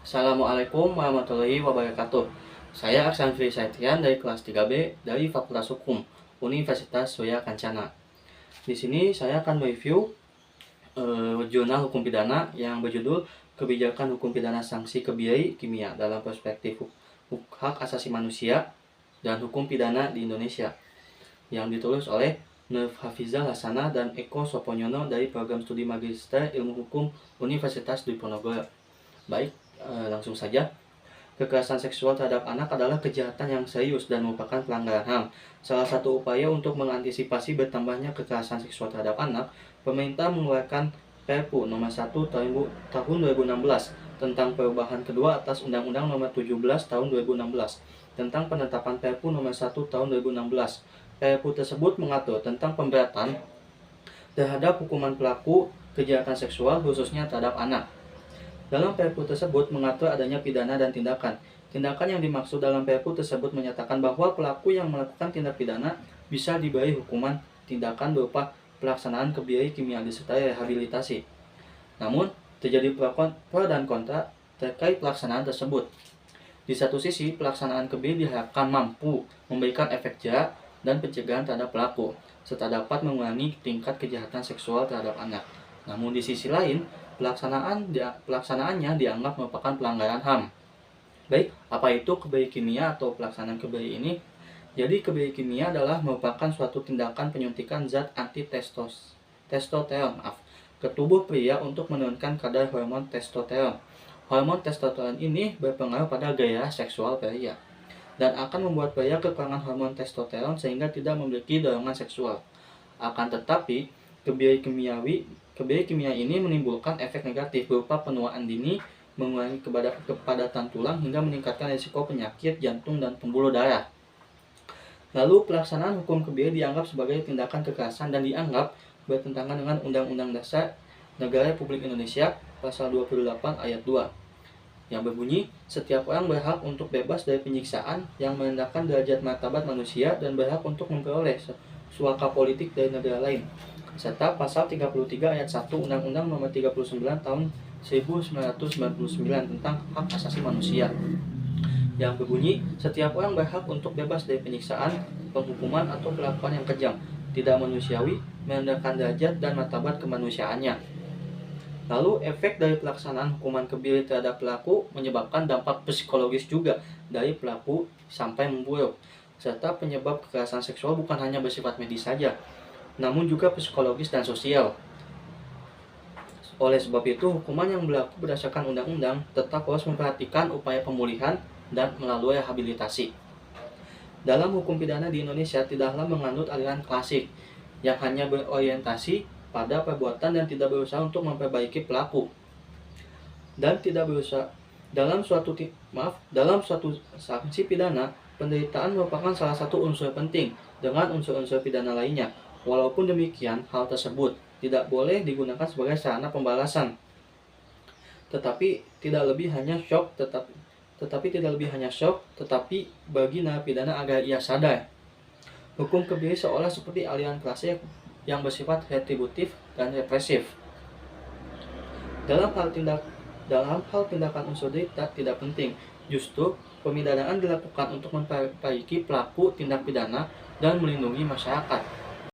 Assalamualaikum warahmatullahi wabarakatuh. Saya Aksan Fri Saitian dari kelas 3B dari Fakultas Hukum Universitas Surya Kencana. Di sini saya akan mereview jurnal hukum pidana yang berjudul Kebijakan Hukum Pidana Sanksi Kebiri Kimia dalam Perspektif Hak Asasi Manusia dan Hukum Pidana di Indonesia, yang ditulis oleh Nerf Hafizal Hasanah dan Eko Soponyono dari Program Studi Magister Ilmu Hukum Universitas Diponegoro. Baik, langsung saja. Kekerasan seksual terhadap anak adalah kejahatan yang serius dan merupakan pelanggaran HAM. Salah satu upaya untuk mengantisipasi bertambahnya kekerasan seksual terhadap anak, pemerintah mengeluarkan Perpu Nomor 1 Tahun 2016 tentang perubahan kedua atas Undang-Undang Nomor 17 Tahun 2016 tentang penetapan Perpu Nomor 1 Tahun 2016. Perpu tersebut mengatur tentang pemberatan terhadap hukuman pelaku kejahatan seksual khususnya terhadap anak. Dalam Perpu tersebut mengatur adanya pidana dan tindakan. Tindakan yang dimaksud dalam Perpu tersebut menyatakan bahwa pelaku yang melakukan tindak pidana bisa diberi hukuman tindakan berupa pelaksanaan kebiri kimia disertai rehabilitasi. Namun, terjadi pro dan kontra terkait pelaksanaan tersebut. Di satu sisi, pelaksanaan kebiri diharapkan mampu memberikan efek jerah dan pencegahan terhadap pelaku, serta dapat mengurangi tingkat kejahatan seksual terhadap anak. Namun di sisi lain, pelaksanaannya dianggap merupakan pelanggaran HAM. Baik, apa itu kebiri kimia atau pelaksanaan kebiri ini? Jadi kebiri kimia adalah merupakan suatu tindakan penyuntikan zat testosteron ke tubuh pria untuk menurunkan kadar hormon testosteron. Hormon testosteron ini berpengaruh pada gairah seksual pria dan akan membuat pria kekurangan hormon testosteron sehingga tidak memiliki dorongan seksual. Akan tetapi, kebiri kimia ini menimbulkan efek negatif berupa penuaan dini, mengurangi kepadatan tulang hingga meningkatkan risiko penyakit jantung dan pembuluh darah. Lalu pelaksanaan hukum kebiri dianggap sebagai tindakan kekerasan dan dianggap bertentangan dengan Undang-Undang Dasar Negara Republik Indonesia Pasal 28 Ayat 2 yang berbunyi, setiap orang berhak untuk bebas dari penyiksaan yang merendahkan derajat martabat manusia dan berhak untuk memperoleh suaka politik dari negara lain, serta pasal 33 ayat 1 Undang-Undang Nomor 39 Tahun 1999 tentang Hak Asasi Manusia yang berbunyi, setiap orang berhak untuk bebas dari penyiksaan, penghukuman atau perlakuan yang kejam, tidak manusiawi, merendahkan derajat dan martabat kemanusiaannya. Lalu efek dari pelaksanaan hukuman kebiri terhadap pelaku menyebabkan dampak psikologis juga dari pelaku sampai memburuk, serta penyebab kekerasan seksual bukan hanya bersifat medis saja, namun juga psikologis dan sosial. Oleh sebab itu, hukuman yang berlaku berdasarkan undang-undang tetap harus memperhatikan upaya pemulihan dan melalui rehabilitasi. Dalam hukum pidana di Indonesia tidaklah menganut aliran klasik yang hanya berorientasi pada perbuatan dan tidak berusaha untuk memperbaiki pelaku. Dan tidak berusaha dalam suatu sanksi pidana, penderitaan merupakan salah satu unsur penting dengan unsur-unsur pidana lainnya. Walaupun demikian, hal tersebut tidak boleh digunakan sebagai sarana pembalasan. Tetapi tidak lebih hanya shock, tetapi bagi narapidana agar ia sadar. Hukum kebiri seolah seperti aliran klasik yang bersifat retributif dan represif. Dalam hal tindakan unsur diri tidak penting. Justru pemidanaan dilakukan untuk memperbaiki pelaku tindak pidana dan melindungi masyarakat.